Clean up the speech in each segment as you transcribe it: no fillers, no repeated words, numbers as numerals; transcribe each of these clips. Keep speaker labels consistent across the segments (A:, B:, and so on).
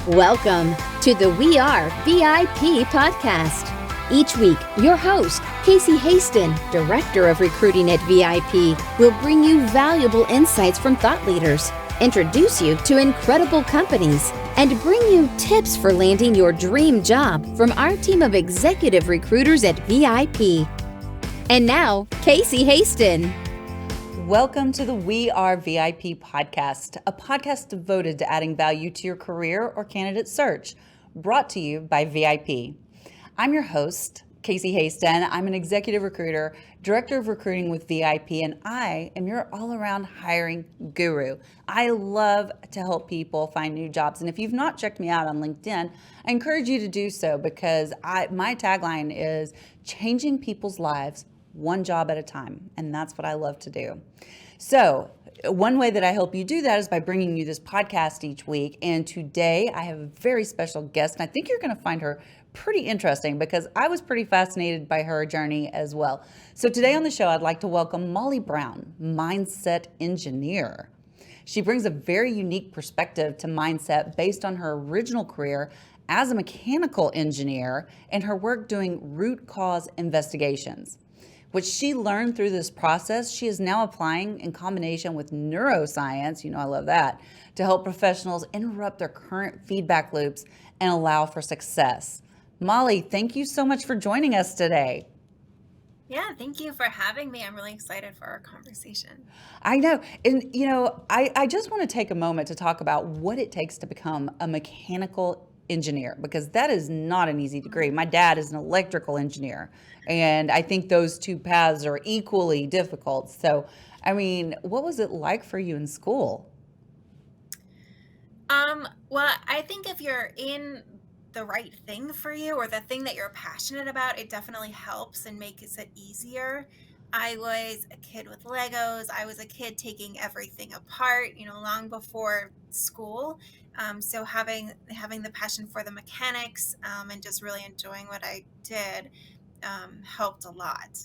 A: Welcome to the We Are VIP podcast. Each week, your host, Casey Hasten, Director of Recruiting at VIP, will bring you valuable insights from thought leaders, introduce you to incredible companies, and bring you tips for landing your dream job from our team of executive recruiters at VIP. And now, Casey Hasten.
B: Welcome to the We Are VIP podcast, a podcast devoted to adding value to your career or candidate search, brought to you by VIP. I'm your host, Casey Hasten. I'm an executive recruiter, director of recruiting with VIP, and I am your all-around hiring guru. I love to help people find new jobs, and if you've not checked me out on LinkedIn, I encourage you to do so because my tagline is changing people's lives one job at a time, and that's what I love to do. So one way that I help you do that is by bringing you this podcast each week, and today I have a very special guest, and I think you're going to find her pretty interesting because I was pretty fascinated by her journey as well. So today on the show, I'd like to welcome Molly Brown, mindset engineer. She brings a very unique perspective to mindset based on her original career as a mechanical engineer and her work doing root cause investigations. What she learned through this process, she is now applying in combination with neuroscience, I love that, to help professionals interrupt their current feedback loops and allow for success. Molly, thank you so much for joining us today.
C: Yeah, thank you for having me. I'm really excited for our conversation.
B: I know. And, I just want to take a moment to talk about what it takes to become a mechanical engineer, because that is not an easy degree. My dad is an electrical engineer, and I think those two paths are equally difficult. So, what was it like for you in school?
C: Well, I think if you're in the right thing for you or the thing that you're passionate about, it definitely helps and makes it easier. I was a kid with Legos. I was a kid taking everything apart, long before school. So having the passion for the mechanics and just really enjoying what I did helped a lot.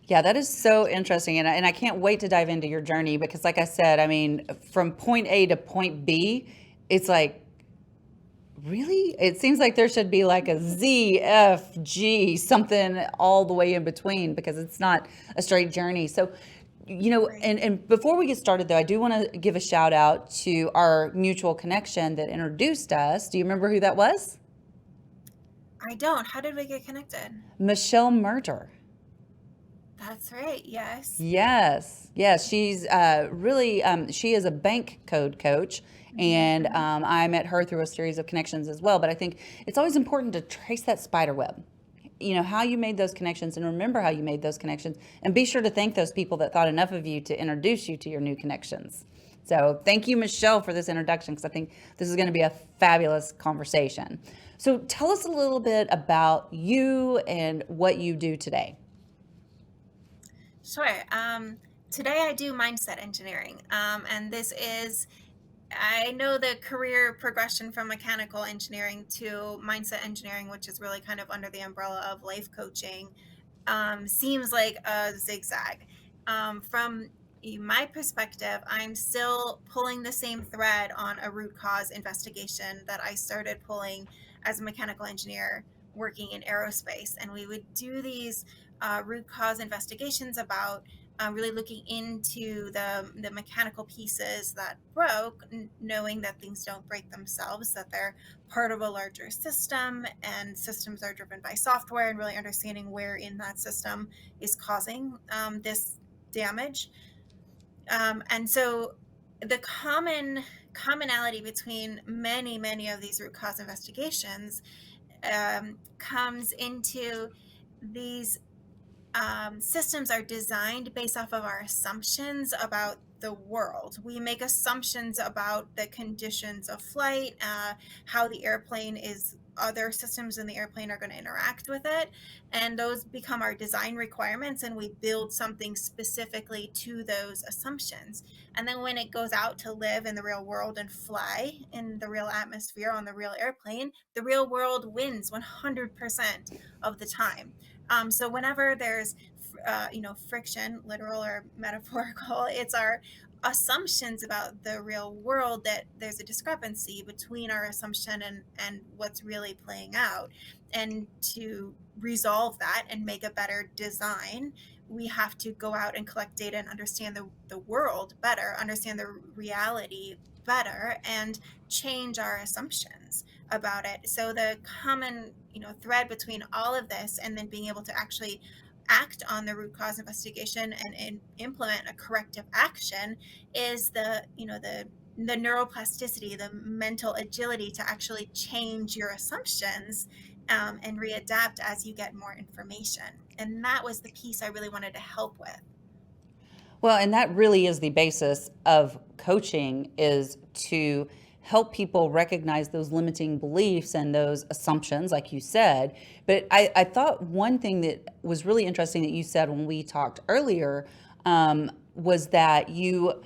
B: Yeah, that is so interesting. And I can't wait to dive into your journey because, like I said, from point A to point B, it's like, really? It seems like there should be like a Z, F, G, something all the way in between because it's not a straight journey. So,
C: Right.
B: and before we get started, though, I do want to give a shout out to our mutual connection that introduced us. Do you remember who that was?
C: I don't. How did we get connected?
B: Michelle Murder.
C: That's right. Yes.
B: Yes. She's really, she is a bank code coach. And I met her through a series of connections as well. But I think it's always important to trace that spider web, how you made those connections and remember how you made those connections. And be sure to thank those people that thought enough of you to introduce you to your new connections. So thank you, Michelle, for this introduction, because I think this is going to be a fabulous conversation. So tell us a little bit about you and what you do today.
C: Sure. Today I do mindset engineering. And this is, I know the career progression from mechanical engineering to mindset engineering, which is really kind of under the umbrella of life coaching, seems like a zigzag. From my perspective, I'm still pulling the same thread on a root cause investigation that I started pulling as a mechanical engineer working in aerospace. And we would do these root cause investigations about really looking into the mechanical pieces that broke, knowing that things don't break themselves, that they're part of a larger system, and systems are driven by software, and really understanding where in that system is causing this damage. And so the commonality between many of these root cause investigations comes into these systems are designed based off of our assumptions about the world. We make assumptions about the conditions of flight, how the airplane is, other systems in the airplane are going to interact with it. And those become our design requirements, and we build something specifically to those assumptions. And then when it goes out to live in the real world and fly in the real atmosphere on the real airplane, the real world wins 100% of the time. So whenever there's, friction, literal or metaphorical, it's our assumptions about the real world, that there's a discrepancy between our assumption and what's really playing out. And to resolve that and make a better design, we have to go out and collect data and understand the world better, understand the reality better, and change our assumptions about it. So the common, thread between all of this and then being able to actually act on the root cause investigation and implement a corrective action is the neuroplasticity, the mental agility to actually change your assumptions, and readapt as you get more information. And that was the piece I really wanted to help with.
B: Well, and that really is the basis of coaching, is to help people recognize those limiting beliefs and those assumptions, like you said. But I thought one thing that was really interesting that you said when we talked earlier, was that you,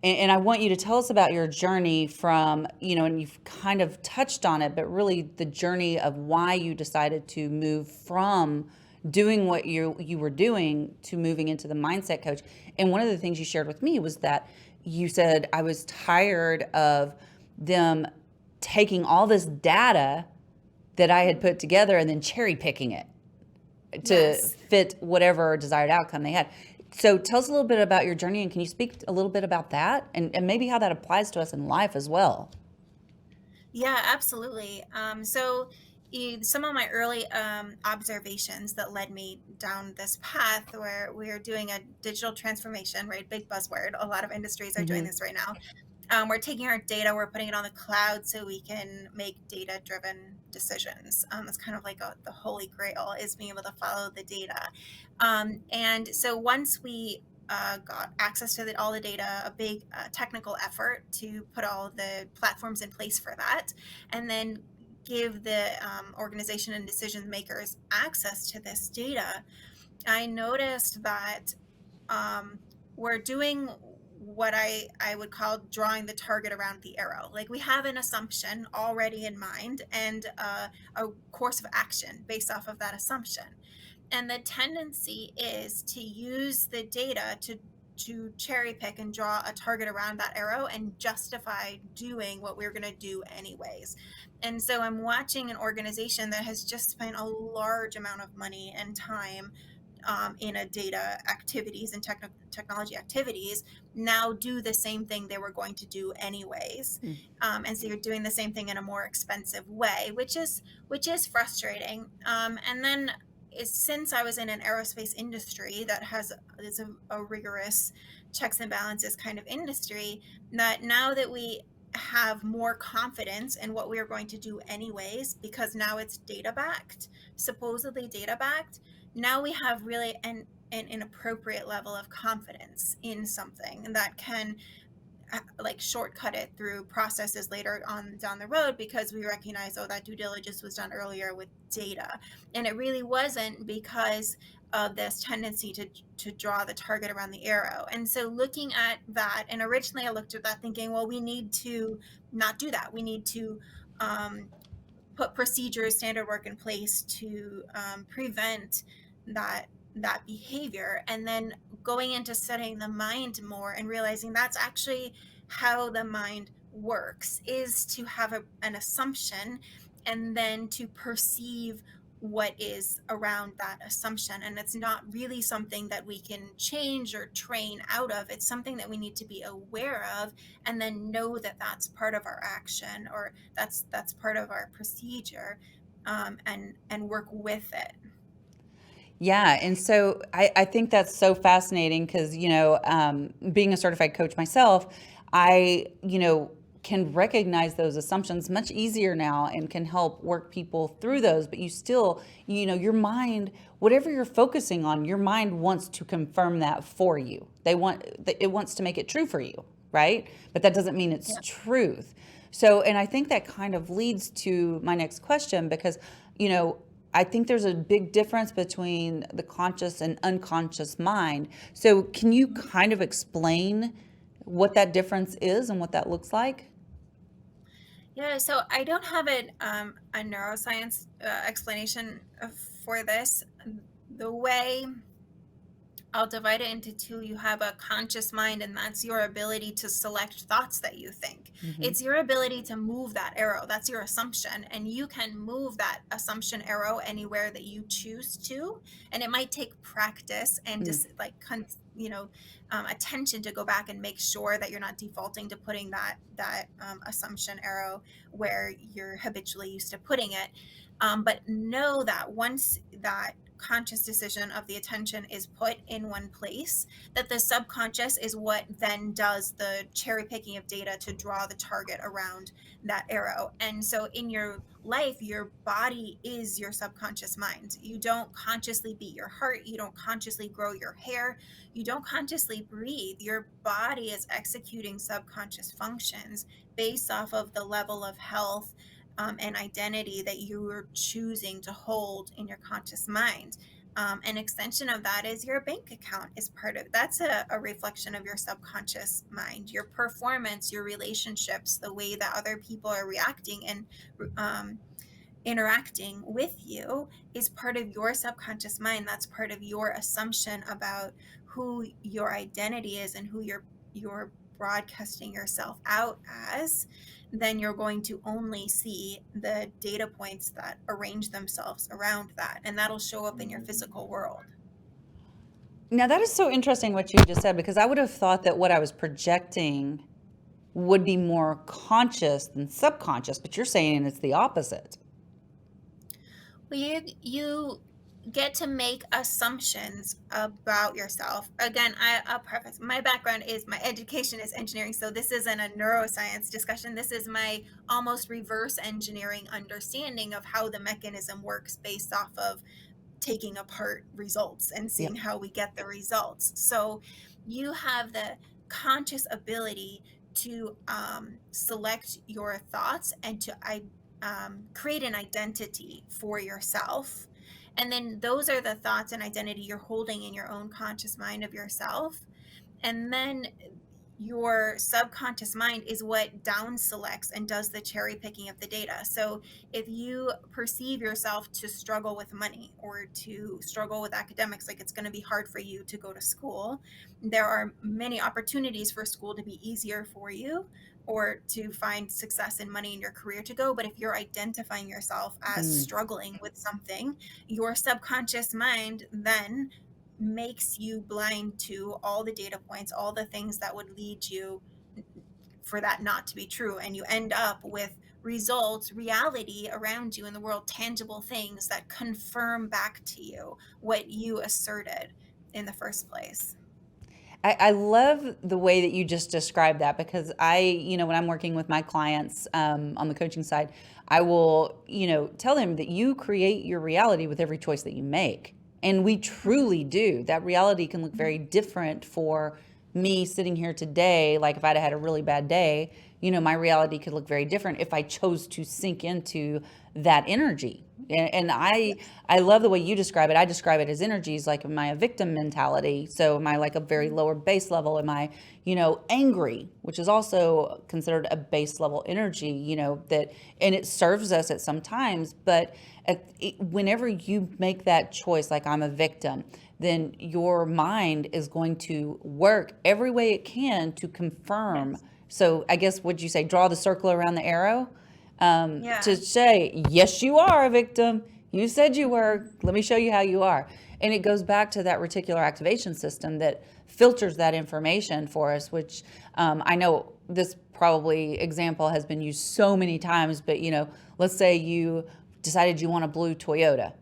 B: and I want you to tell us about your journey from, and you've kind of touched on it, but really the journey of why you decided to move from doing what you were doing to moving into the mindset coach. And one of the things you shared with me was that you said, I was tired of them taking all this data that I had put together and then cherry picking it to
C: Yes.
B: fit whatever desired outcome they had. So tell us a little bit about your journey, and can you speak a little bit about that and maybe how that applies to us in life as well?
C: Yeah, absolutely. Some of my early observations that led me down this path, where we are doing a digital transformation, right? Big buzzword. A lot of industries are doing
B: Mm-hmm.
C: this right now. We're taking our data, we're putting it on the cloud so we can make data-driven decisions. It's kind of like the holy grail, is being able to follow the data. And so once we got access to all the data, a big technical effort to put all the platforms in place for that, and then give the organization and decision makers access to this data, I noticed that we're doing what I would call drawing the target around the arrow. Like, we have an assumption already in mind and a course of action based off of that assumption. And the tendency is to use the data to cherry pick and draw a target around that arrow and justify doing what we're going to do anyways. And so I'm watching an organization that has just spent a large amount of money and time in a data activities and technology activities, now do the same thing they were going to do anyways. And so you're doing the same thing in a more expensive way, which is frustrating. And then since I was in an aerospace industry that is a rigorous checks and balances kind of industry, that now that we have more confidence in what we are going to do anyways, because now it's data backed, supposedly data backed, now we have really an appropriate level of confidence in something that can like shortcut it through processes later on down the road, because we recognize, oh, that due diligence was done earlier with data. And it really wasn't because of this tendency to draw the target around the arrow. And so looking at that, and originally I looked at that thinking, well, we need to not do that. We need to put procedures, standard work in place to prevent that behavior. And then going into studying the mind more and realizing that's actually how the mind works, is to have an assumption and then to perceive what is around that assumption. And it's not really something that we can change or train out of. It's something that we need to be aware of, and then know that that's part of our action, or that's part of our procedure, and work with it.
B: Yeah, and so I think that's so fascinating because, being a certified coach myself, I, can recognize those assumptions much easier now and can help work people through those. But you still, your mind, whatever you're focusing on, your mind wants to confirm that for you. It wants to make it true for you, right? But that doesn't mean it's truth. So, and I think that kind of leads to my next question because, I think there's a big difference between the conscious and unconscious mind. So can you kind of explain what that difference is and what that looks like?
C: Yeah, so I don't have a neuroscience explanation for this. The way I'll divide it into two. You have a conscious mind, and that's your ability to select thoughts that you think.
B: Mm-hmm.
C: It's your ability to move that arrow. That's your assumption. And you can move that assumption arrow anywhere that you choose to. And it might take practice and just attention to go back and make sure that you're not defaulting to putting that assumption arrow where you're habitually used to putting it. But know that once that conscious decision of the attention is put in one place, that the subconscious is what then does the cherry picking of data to draw the target around that arrow. And so in your life, your body is your subconscious mind. You don't consciously beat your heart, you don't consciously grow your hair, you don't consciously breathe. Your body is executing subconscious functions based off of the level of health and identity that you are choosing to hold in your conscious mind. An extension of that is your bank account is part of that's a reflection of your subconscious mind. Your performance, your relationships, the way that other people are reacting and interacting with you is part of your subconscious mind. That's part of your assumption about who your identity is and who you're broadcasting yourself out as. Then you're going to only see the data points that arrange themselves around that, and that'll show up in your physical world.
B: Now, that is so interesting what you just said, because I would have thought that what I was projecting would be more conscious than subconscious, but you're saying it's the opposite.
C: Well, you get to make assumptions about yourself. Again, I'll preface, my background is, my education is engineering, so this isn't a neuroscience discussion. This is my almost reverse engineering understanding of how the mechanism works based off of taking apart results and seeing how we get the results. So you have the conscious ability to select your thoughts and to create an identity for yourself. And then those are the thoughts and identity you're holding in your own conscious mind of yourself. And then your subconscious mind is what down selects and does the cherry picking of the data. So if you perceive yourself to struggle with money or to struggle with academics, like it's going to be hard for you to go to school, there are many opportunities for school to be easier for you or to find success in money in your career to go. But if you're identifying yourself as struggling with something, your subconscious mind then makes you blind to all the data points, all the things that would lead you for that not to be true. And you end up with results, reality around you in the world, tangible things that confirm back to you what you asserted in the first place.
B: I love the way that you just described that, because when I'm working with my clients on the coaching side, I will, tell them that you create your reality with every choice that you make. And we truly do. That reality can look very different for me sitting here today. Like if I'd had a really bad day, my reality could look very different if I chose to sink into that energy. And I love the way you describe it. I describe it as energies. Like, am I a victim mentality? So am I like a very lower base level? Am I, angry, which is also considered a base level energy, and it serves us at some times. But whenever you make that choice, like I'm a victim, then your mind is going to work every way it can to confirm. Yes. So I guess, would you say, draw the circle around the arrow? To say, yes, you are a victim. You said you were. Let me show you how you are. And it goes back to that reticular activation system that filters that information for us, which I know this probably example has been used so many times, but let's say you decided you want a blue Toyota.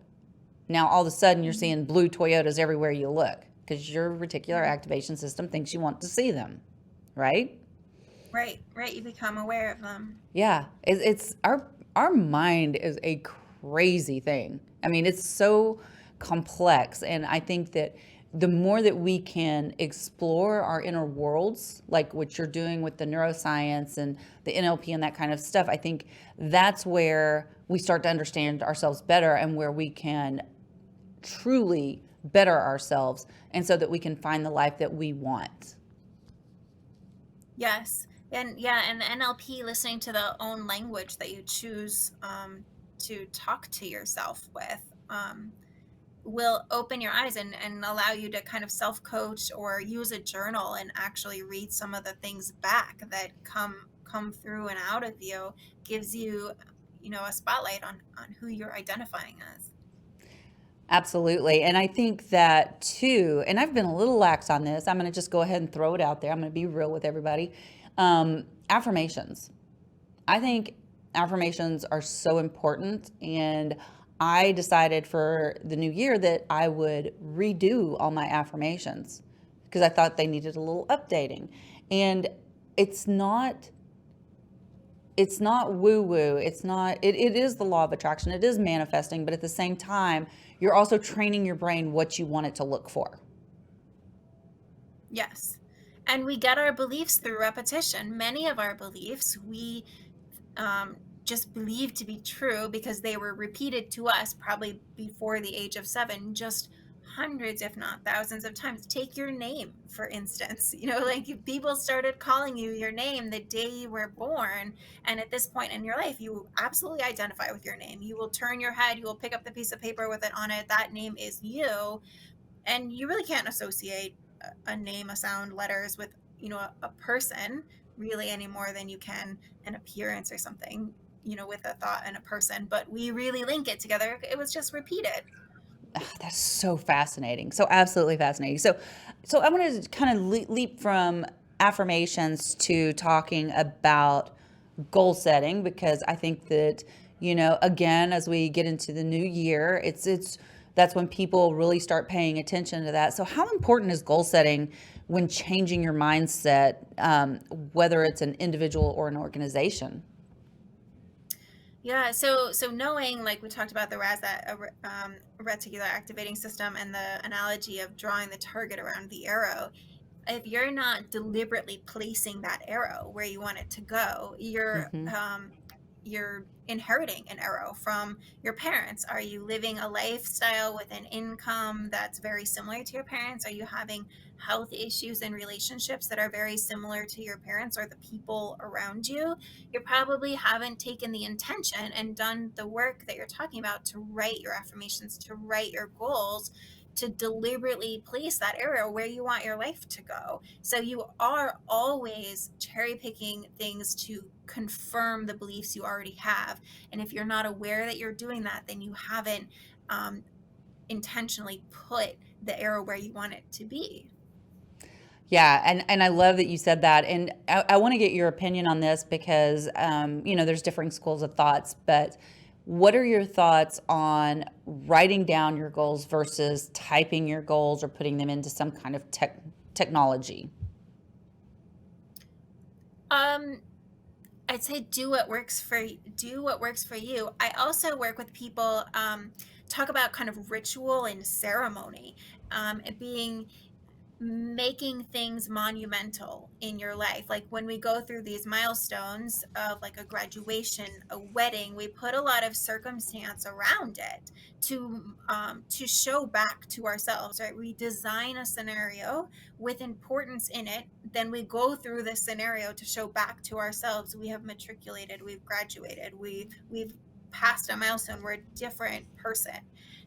B: Now all of a sudden you're seeing blue Toyotas everywhere you look because your reticular activation system thinks you want to see them, right?
C: Right. You become aware of them.
B: Yeah, it's our mind is a crazy thing. I mean, it's so complex, and I think that the more that we can explore our inner worlds, like what you're doing with the neuroscience and the NLP and that kind of stuff, I think that's where we start to understand ourselves better and where we can truly better ourselves, and so that we can find the life that we want.
C: Yes. And the NLP, listening to the own language that you choose to talk to yourself with, will open your eyes and allow you to kind of self-coach or use a journal and actually read some of the things back that come through and out of you, gives you, a spotlight on who you're identifying as.
B: Absolutely. And I think that too, and I've been a little lax on this. I'm going to just go ahead and throw it out there. I'm going to be real with everybody. Affirmations. I think affirmations are so important. And I decided for the new year that I would redo all my affirmations because I thought they needed a little updating. And it's not woo woo. It is the law of attraction. It is manifesting, but at the same time, you're also training your brain what you want it to look for.
C: Yes. And we get our beliefs through repetition. Many of our beliefs we just believe to be true because they were repeated to us probably before the age of 7, just hundreds, if not thousands of times. Take your name, for instance. Like people started calling you your name the day you were born. And at this point in your life, you absolutely identify with your name. You will turn your head, you will pick up the piece of paper with it on it. That name is you. And you really can't associate a name, a sound, letters with, a person really any more than you can an appearance or something, with a thought and a person. But we really link it together. It was just repeated.
B: That's so fascinating. So absolutely fascinating. So I wanted to kind of leap from affirmations to talking about goal setting, because I think that, again, as we get into the new year, that's when people really start paying attention to that. So how important is goal setting when changing your mindset, whether it's an individual or an organization?
C: Yeah, so knowing, like we talked about the reticular activating system and the analogy of drawing the target around the arrow, if you're not deliberately placing that arrow where you want it to go, you're inheriting an arrow from your parents. Are you living a lifestyle with an income that's very similar to your parents? Are you having health issues and relationships that are very similar to your parents or the people around you? You probably haven't taken the intention and done the work that you're talking about to write your affirmations, to write your goals, to deliberately place that arrow where you want your life to go. So you are always cherry picking things to confirm the beliefs you already have. And if you're not aware that you're doing that, then you haven't intentionally put the arrow where you want it to be.
B: Yeah, and I love that you said that. And I want to get your opinion on this because, there's differing schools of thoughts, but what are your thoughts on writing down your goals versus typing your goals or putting them into some kind of technology?
C: I'd say do what works for you. I also work with people, talk about kind of ritual and ceremony, making things monumental in your life. Like when we go through these milestones of like a graduation, a wedding, we put a lot of circumstance around it to show back to ourselves, right? We design a scenario with importance in it, then we go through the scenario to show back to ourselves we have matriculated, we've graduated, we've passed a milestone, we're a different person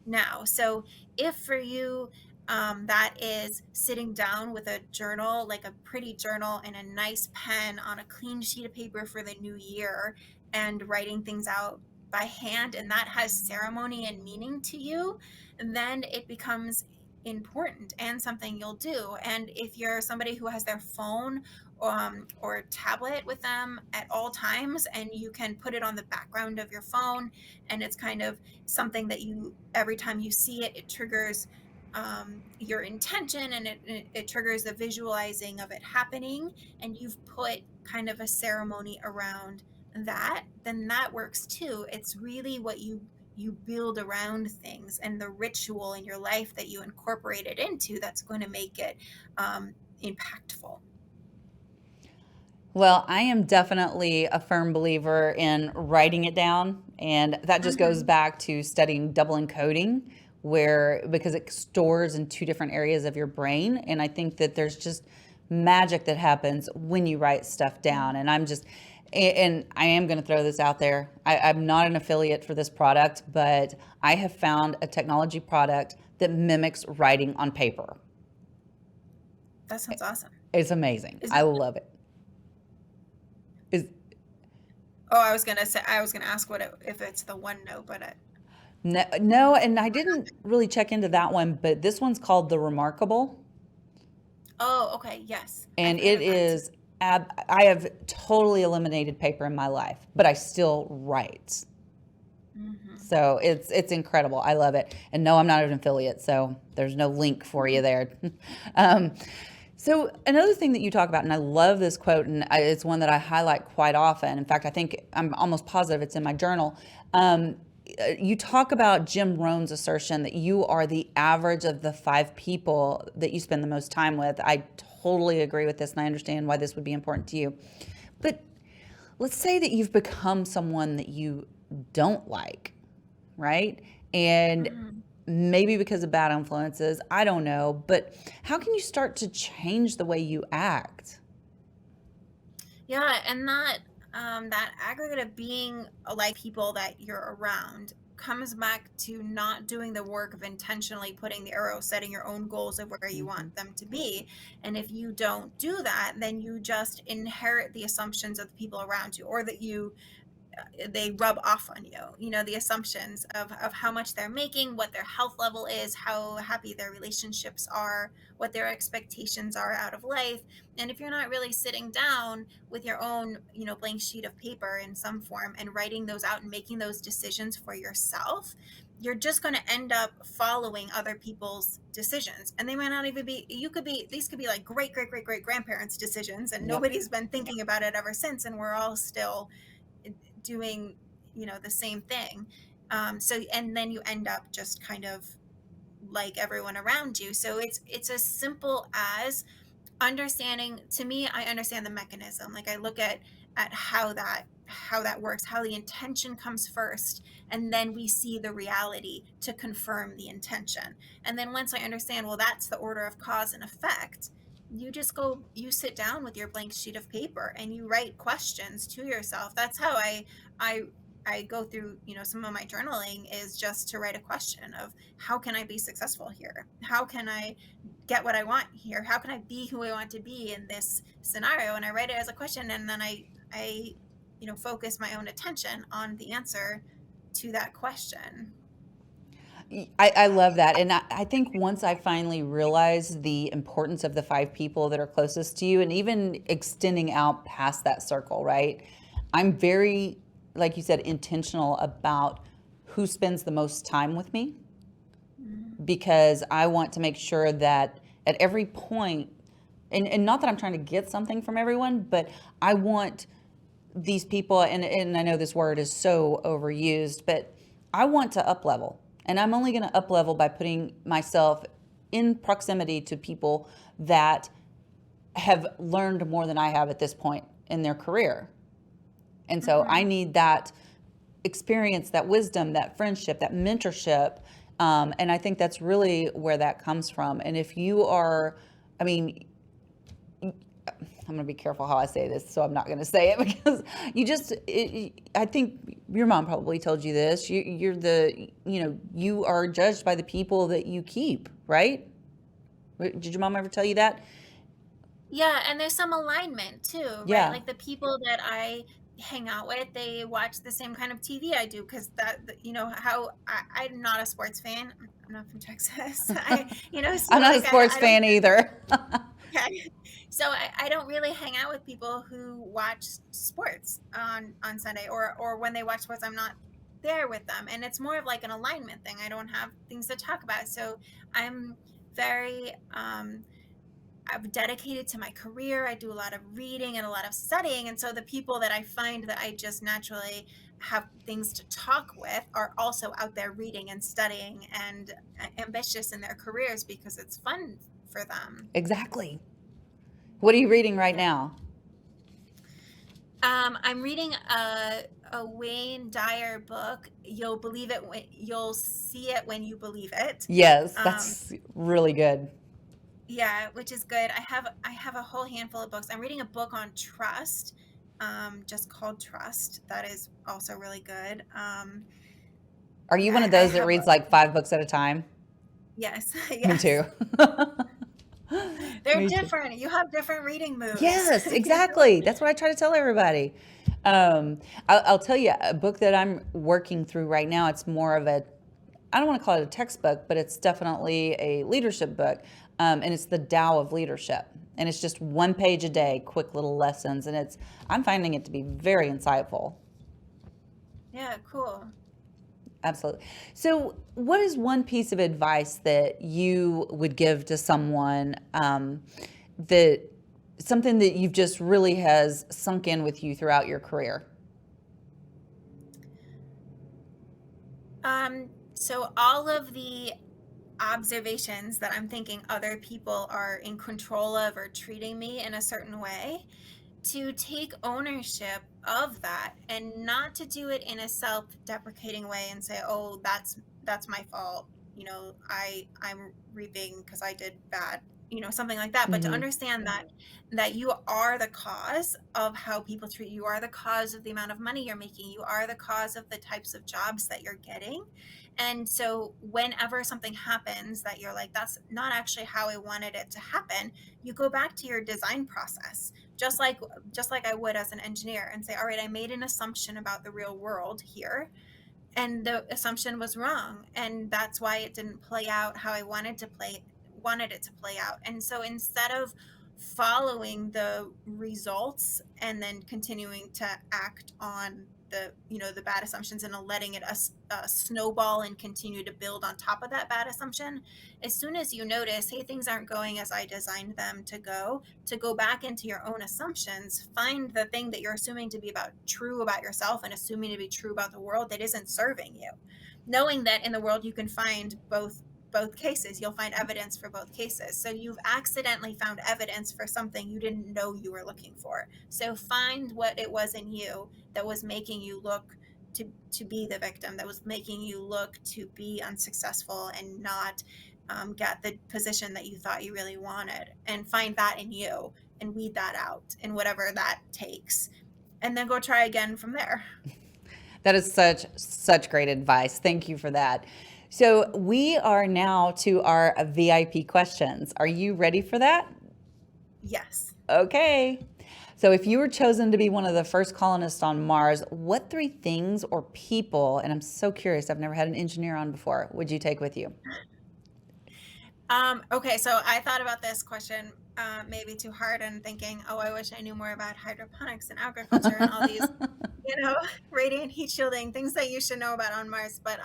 C: now. So if for you, that is sitting down with a journal, like a pretty journal and a nice pen on a clean sheet of paper for the new year, and writing things out by hand, and that has ceremony and meaning to you, then it becomes important and something you'll do. And if you're somebody who has their phone or tablet with them at all times, and you can put it on the background of your phone, and it's kind of something that every time you see it, it triggers your intention, and it triggers the visualizing of it happening, and you've put kind of a ceremony around that, then that works too. It's really what you build around things and the ritual in your life that you incorporate it into that's going to make it impactful.
B: Well, I am definitely a firm believer in writing it down. And that just goes back to studying double encoding, because it stores in two different areas of your brain. And I think that there's just magic that happens when you write stuff down. And I am going to throw this out there. I'm not an affiliate for this product, but I have found a technology product that mimics writing on paper.
C: That sounds awesome.
B: It's amazing. I love it.
C: I was gonna ask if it's the OneNote, but
B: No, and I didn't really check into that one, but this one's called The Remarkable.
C: Oh, okay, yes.
B: And it is, I have totally eliminated paper in my life, but I still write. Mm-hmm. So it's incredible. I love it. And no, I'm not an affiliate, so there's no link for you there. So another thing that you talk about, and I love this quote, and it's one that I highlight quite often. In fact, I'm almost positive it's in my journal. You talk about Jim Rohn's assertion that you are the average of the 5 people that you spend the most time with. I totally agree with this, and I understand why this would be important to you. But let's say that you've become someone that you don't like, right? And maybe because of bad influences, I don't know. But how can you start to change the way you act?
C: Yeah, and that aggregate of being like people that you're around comes back to not doing the work of intentionally putting the arrow, setting your own goals of where you want them to be. And if you don't do that, then you just inherit the assumptions of the people around you, or that they rub off on you, the assumptions of how much they're making, what their health level is, how happy their relationships are, what their expectations are out of life. And if you're not really sitting down with your own, blank sheet of paper in some form and writing those out and making those decisions for yourself, you're just going to end up following other people's decisions. And they might not even be, these could be like great grandparents' decisions, and nobody's been thinking about it ever since. And we're all still doing the same thing, and then you end up just kind of like everyone around you. So it's as simple as understanding. To me, I understand the mechanism. Like, I look at how that works, how the intention comes first, and then we see the reality to confirm the intention. And then once I understand, well, that's the order of cause and effect, you sit down with your blank sheet of paper and you write questions to yourself. That's how I go through, some of my journaling, is just to write a question of, how can I be successful here? How can I get what I want here? How can I be who I want to be in this scenario? And I write it as a question, and then I focus my own attention on the answer to that question.
B: I love that. And I think once I finally realized the importance of the 5 people that are closest to you, and even extending out past that circle, right? I'm very, like you said, intentional about who spends the most time with me, because I want to make sure that at every point, and not that I'm trying to get something from everyone, but I want these people, and I know this word is so overused, but I want to up level. And I'm only going to up level by putting myself in proximity to people that have learned more than I have at this point in their career. And so I need that experience, that wisdom, that friendship, that mentorship. And I think that's really where that comes from. And if you are, I'm going to be careful how I say this, so I'm not going to say it, because I think your mom probably told you this. You are judged by the people that you keep, right? Did your mom ever tell you that?
C: Yeah, and there's some alignment too, right?
B: Yeah.
C: Like, the people that I hang out with, they watch the same kind of TV I do, because how I'm not a sports fan. I'm not from Texas. So
B: I'm not a sports fan either.
C: Okay. So I don't really hang out with people who watch sports on Sunday, or when they watch sports, I'm not there with them. And it's more of like an alignment thing. I don't have things to talk about. So I'm very, I've dedicated to my career. I do a lot of reading and a lot of studying. And so the people that I find that I just naturally have things to talk with are also out there reading and studying and ambitious in their careers, because it's fun for them.
B: Exactly. What are you reading right now?
C: I'm reading a Wayne Dyer book. You'll see it when you believe it.
B: Yes, that's really good.
C: Yeah, which is good. I have a whole handful of books. I'm reading a book on trust, just called Trust. That is also really good.
B: Are you one of those that reads like 5 books at a time?
C: Yes,
B: Me
C: yes.
B: too.
C: They're
B: Me too.
C: different. You have different reading moods.
B: Yes, exactly. That's what I try to tell everybody. I'll tell you a book that I'm working through right now. It's more of a, I don't want to call it a textbook, but it's definitely a leadership book. And it's the Tao of Leadership. And it's just one page a day, quick little lessons. And I'm finding it to be very insightful.
C: Yeah, cool.
B: Absolutely. So, what is one piece of advice that you would give to someone that something that you've just really has sunk in with you throughout your career?
C: So all of the observations that I'm thinking other people are in control of or treating me in a certain way, to take ownership of that and not to do it in a self-deprecating way and say, oh, that's my fault, I'm reaping because I did bad, something like that. But to
B: Mm-hmm.
C: understand that you are the cause of how people treat you, you are the cause of the amount of money you're making, you are the cause of the types of jobs that you're getting. And so whenever something happens that you're like, that's not actually how I wanted it to happen, you go back to your design process, just like I would as an engineer, and say, all right, I made an assumption about the real world here, and the assumption was wrong, and that's why it didn't play out how I wanted it to play out. And so instead of following the results and then continuing to act on the bad assumptions and letting it snowball and continue to build on top of that bad assumption, as soon as you notice, hey, things aren't going as I designed them to go back into your own assumptions, find the thing that you're assuming to be true about yourself and assuming to be true about the world that isn't serving you, knowing that in the world you can find both cases. You'll find evidence for both cases. So you've accidentally found evidence for something you didn't know you were looking for. So find what it was in you that was making you look to be the victim, that was making you look to be unsuccessful and not get the position that you thought you really wanted, and find that in you and weed that out in whatever that takes, and then go try again from there.
B: That is such great advice. Thank you for that. So, we are now to our VIP questions. Are you ready for that?
C: Yes.
B: Okay. So, if you were chosen to be one of the first colonists on Mars, what three things or people, and I'm so curious, I've never had an engineer on before, would you take with you?
C: Okay, so I thought about this question maybe too hard and thinking, oh, I wish I knew more about hydroponics and agriculture and all these, you know, radiant heat shielding, things that you should know about on Mars. But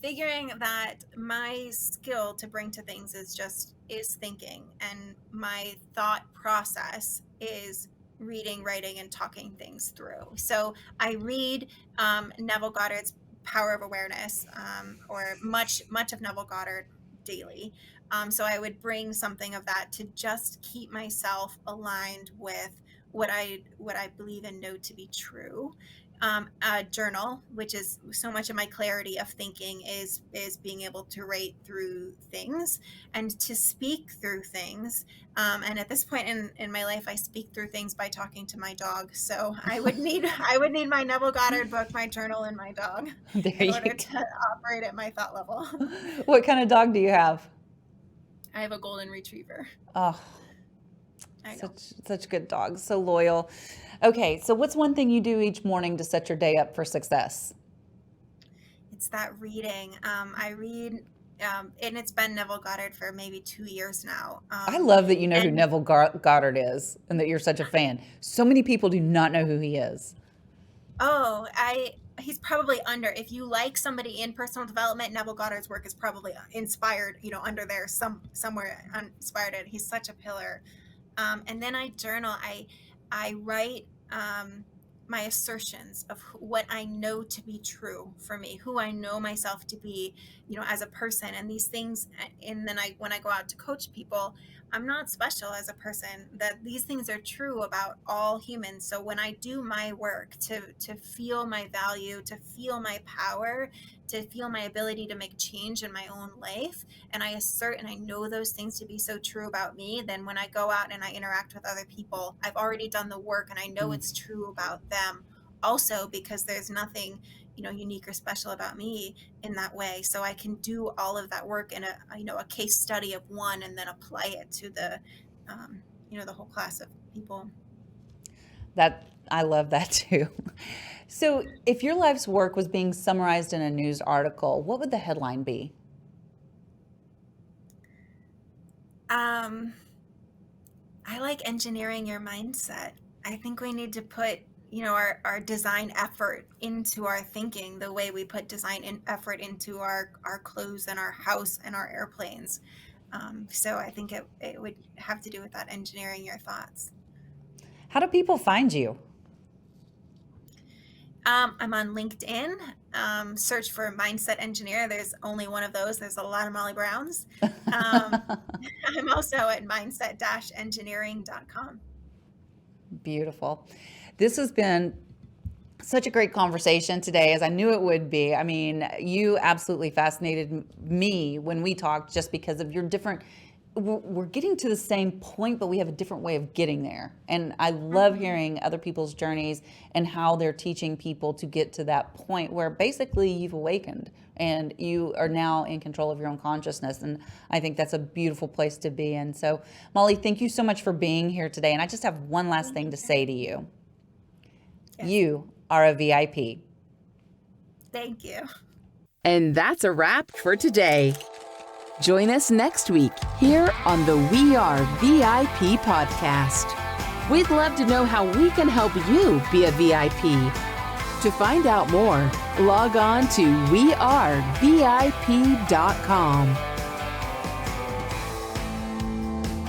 C: figuring that my skill to bring to things is thinking, and my thought process is reading, writing, and talking things through. So I read Neville Goddard's Power of Awareness, or much of Neville Goddard daily. So I would bring something of that to just keep myself aligned with what I believe and know to be true. A journal, which is so much of my clarity of thinking is being able to write through things and to speak through things. And at this point in my life, I speak through things by talking to my dog. So I would need my Neville Goddard book, my journal, and my dog
B: There
C: in
B: you
C: order
B: go.
C: to operate at my thought level.
B: What kind of dog do you have?
C: I have a golden retriever.
B: Oh,
C: I know.
B: such good dogs, so loyal. Okay, so what's one thing you do each morning to set your day up for success?
C: It's that reading. I read, and it's been Neville Goddard for maybe 2 years now.
B: I love that you know who
C: And
B: Neville Goddard is and that you're such a fan. So many people do not know who he is.
C: oh, he's probably under. If you like somebody in personal development, Neville Goddard's work is probably inspired. Under there somewhere inspired it. He's such a pillar. And then I journal. I write my assertions of what I know to be true for me, who I know myself to be, as a person, and these things. And then when I go out to coach people, I'm not special as a person. That these things are true about all humans. So when I do my work to feel my value, to feel my power, to feel my ability to make change in my own life, and I assert and I know those things to be so true about me, then when I go out and I interact with other people, I've already done the work and I know
B: Mm.
C: it's true about them also, because there's nothing unique or special about me in that way. So I can do all of that work in a case study of one and then apply it to the whole class of people.
B: I love that too. So if your life's work was being summarized in a news article, what would the headline be?
C: I like engineering your mindset. I think we need to put, our design effort into our thinking the way we put design effort into our clothes and our house and our airplanes. So I think it would have to do with that, engineering your thoughts.
B: How do people find you?
C: I'm on LinkedIn. Search for Mindset Engineer. There's only one of those. There's a lot of Molly Browns. I'm also at mindset-engineering.com.
B: Beautiful. This has been such a great conversation today, as I knew it would be. I mean, you absolutely fascinated me when we talked, just because of your different, we're getting to the same point, but we have a different way of getting there. And I love hearing other people's journeys and how they're teaching people to get to that point where basically you've awakened and you are now in control of your own consciousness. And I think that's a beautiful place to be in. So Molly, thank you so much for being here today. And I just have one last thing to say to you. Yes. You are a VIP.
C: Thank you.
A: And that's a wrap for today. Join us next week here on the We Are VIP podcast. We'd love to know how we can help you be a VIP. To find out more, log on to wearevip.com.